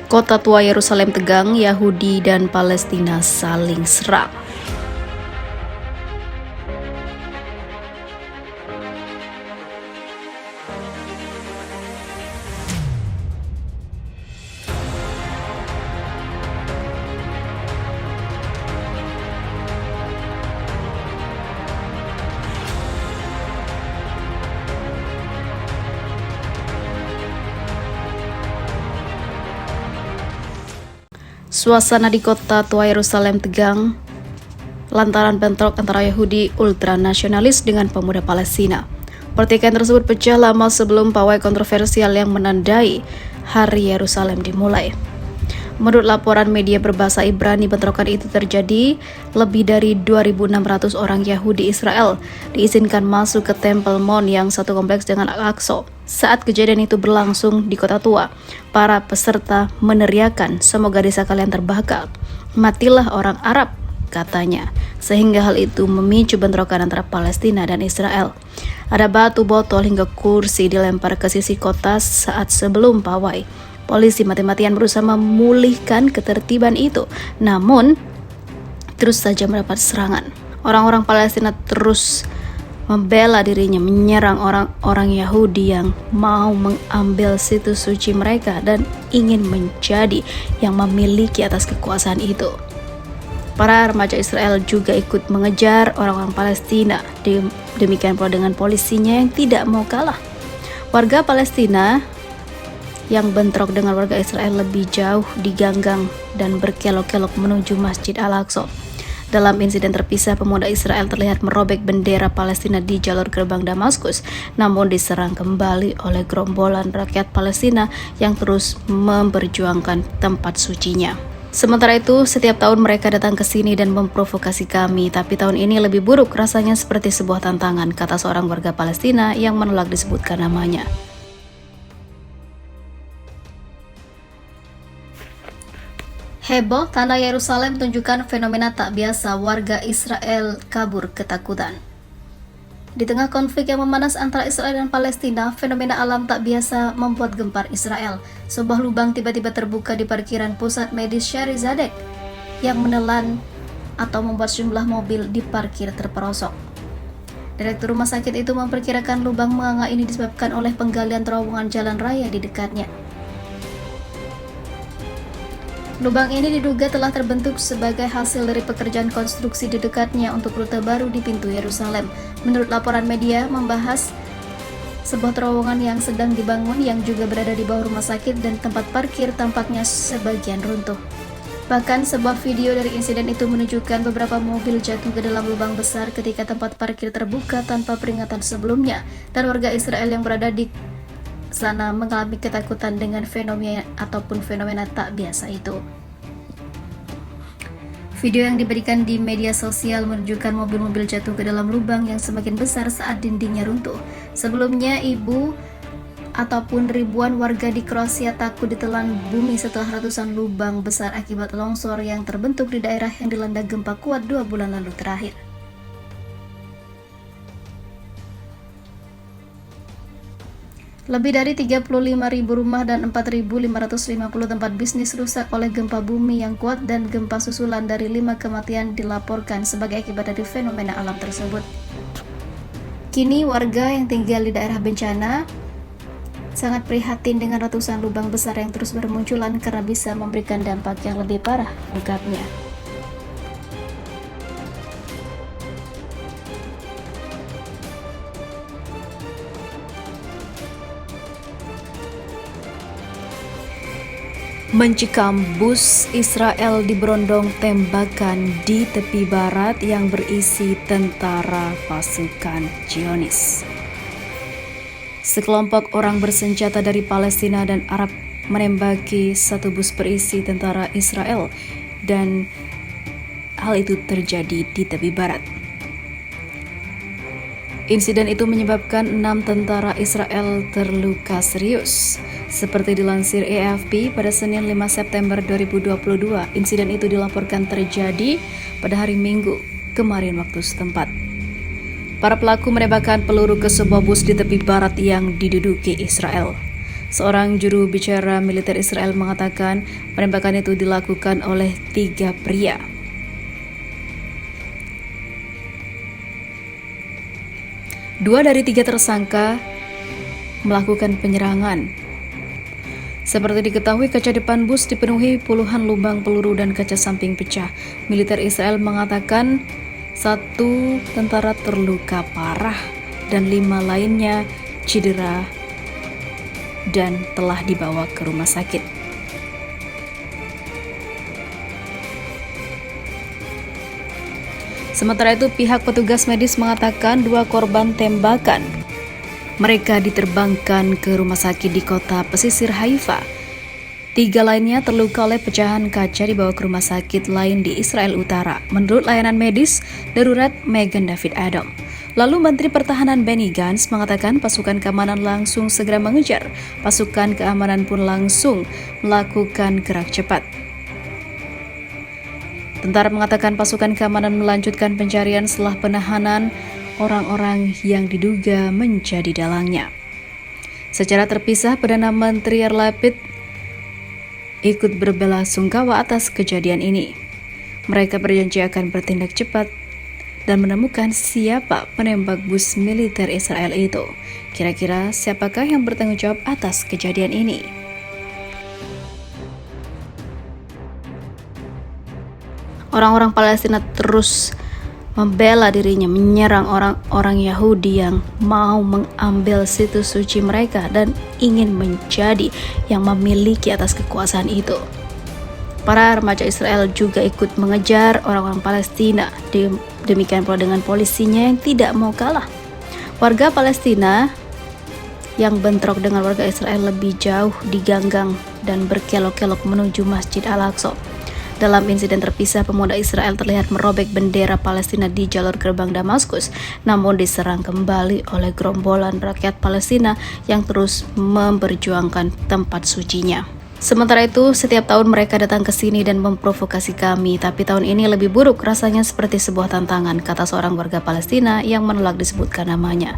Kota tua Yerusalem tegang, Yahudi dan Palestina saling serang. Suasana di kota tua Yerusalem tegang lantaran bentrok antara Yahudi ultranasionalis dengan pemuda Palestina. Pertikaian tersebut pecah lama sebelum pawai kontroversial yang menandai Hari Yerusalem dimulai. Menurut laporan media berbahasa Ibrani, bentrokan itu terjadi. Lebih dari 2.600 orang Yahudi Israel diizinkan masuk ke Tempel Mon yang satu kompleks dengan Al-Aqsa. Saat kejadian itu berlangsung di kota tua, para peserta meneriakan, "Semoga desa kalian terbakar, matilah orang Arab," katanya, sehingga hal itu memicu bentrokan antara Palestina dan Israel. Ada batu botol hingga kursi dilempar ke sisi kota saat sebelum pawai. Polisi mati-matian berusaha memulihkan ketertiban itu, namun terus saja mendapat serangan. Orang-orang Palestina terus membela dirinya, menyerang orang-orang Yahudi yang mau mengambil situs suci mereka dan ingin menjadi yang memiliki atas kekuasaan itu. Para remaja Israel juga ikut mengejar orang-orang Palestina, demikian pula dengan polisinya yang tidak mau kalah. Warga Palestina yang bentrok dengan warga Israel lebih jauh diganggang dan berkelok-kelok menuju Masjid Al-Aqsa. Dalam insiden terpisah, pemuda Israel terlihat merobek bendera Palestina di jalur gerbang Damaskus, namun diserang kembali oleh gerombolan rakyat Palestina yang terus memperjuangkan tempat sucinya. Sementara itu, setiap tahun mereka datang ke sini dan memprovokasi kami, tapi tahun ini lebih buruk, rasanya seperti sebuah tantangan, kata seorang warga Palestina yang menolak disebutkan namanya. Heboh, tanda Yerusalem tunjukkan fenomena tak biasa, warga Israel kabur ketakutan. Di tengah konflik yang memanas antara Israel dan Palestina, fenomena alam tak biasa membuat gempar Israel. Sebuah lubang tiba-tiba terbuka di parkiran pusat medis Shari Zadek yang menelan atau membuat sejumlah mobil diparkir terperosok. Direktur rumah sakit itu memperkirakan lubang menganga ini disebabkan oleh penggalian terowongan jalan raya di dekatnya. Lubang ini diduga telah terbentuk sebagai hasil dari pekerjaan konstruksi di dekatnya untuk rute baru di pintu Yerusalem. Menurut laporan media membahas sebuah terowongan yang sedang dibangun yang juga berada di bawah rumah sakit dan tempat parkir tampaknya sebagian runtuh. Bahkan sebuah video dari insiden itu menunjukkan beberapa mobil jatuh ke dalam lubang besar ketika tempat parkir terbuka tanpa peringatan sebelumnya, dan warga Israel yang berada di sana mengalami ketakutan dengan fenomena tak biasa itu. Video yang diberikan di media sosial menunjukkan mobil-mobil jatuh ke dalam lubang yang semakin besar saat dindingnya runtuh. Sebelumnya, ribuan warga di Kroasia takut ditelan bumi setelah ratusan lubang besar akibat longsor yang terbentuk di daerah yang dilanda gempa kuat 2 bulan lalu terakhir. Lebih dari 35.000 rumah dan 4.550 tempat bisnis rusak oleh gempa bumi yang kuat dan gempa susulan dari 5 kematian dilaporkan sebagai akibat dari fenomena alam tersebut. Kini warga yang tinggal di daerah bencana sangat prihatin dengan ratusan lubang besar yang terus bermunculan karena bisa memberikan dampak yang lebih parah, ungkapnya. Mencekam, bus Israel diberondong tembakan di tepi barat yang berisi tentara pasukan Zionis. Sekelompok orang bersenjata dari Palestina dan Arab menembaki satu bus berisi tentara Israel, dan hal itu terjadi di tepi barat. Insiden itu menyebabkan 6 tentara Israel terluka serius. Seperti dilansir AFP pada Senin 5 September 2022, insiden itu dilaporkan terjadi pada hari Minggu kemarin waktu setempat. Para pelaku menembakkan peluru ke sebuah bus di tepi barat yang diduduki Israel. Seorang juru bicara militer Israel mengatakan penembakan itu dilakukan oleh 3 pria. Dua dari 3 tersangka melakukan penyerangan. Seperti diketahui, kaca depan bus dipenuhi puluhan lubang peluru dan kaca samping pecah. Militer Israel mengatakan 1 tentara terluka parah dan 5 lainnya cedera dan telah dibawa ke rumah sakit. Sementara itu, pihak petugas medis mengatakan 2 korban tembakan. Mereka diterbangkan ke rumah sakit di kota pesisir Haifa. 3 lainnya terluka oleh pecahan kaca dibawa ke rumah sakit lain di Israel Utara, menurut layanan medis darurat Magen David Adom. Lalu Menteri Pertahanan Benny Gantz mengatakan pasukan keamanan langsung segera mengejar. Pasukan keamanan pun langsung melakukan gerak cepat. Tentara mengatakan pasukan keamanan melanjutkan pencarian setelah penahanan orang-orang yang diduga menjadi dalangnya. Secara terpisah, Perdana Menteri Yair Lapid ikut berbelasungkawa atas kejadian ini. Mereka berjanji akan bertindak cepat dan menemukan siapa penembak bus militer Israel itu. Kira-kira siapakah yang bertanggung jawab atas kejadian ini? Orang-orang Palestina terus membela dirinya, menyerang orang-orang Yahudi yang mau mengambil situs suci mereka dan ingin menjadi yang memiliki atas kekuasaan itu. Para remaja Israel juga ikut mengejar orang-orang Palestina, demikian pula dengan polisinya yang tidak mau kalah. Warga Palestina yang bentrok dengan warga Israel lebih jauh diganggang dan berkelok-kelok menuju Masjid Al-Aqsa. Dalam insiden terpisah, pemuda Israel terlihat merobek bendera Palestina di jalur gerbang Damaskus, namun diserang kembali oleh gerombolan rakyat Palestina yang terus memperjuangkan tempat sucinya. Sementara itu, setiap tahun mereka datang ke sini dan memprovokasi kami, tapi tahun ini lebih buruk, rasanya seperti sebuah tantangan, kata seorang warga Palestina yang menolak disebutkan namanya.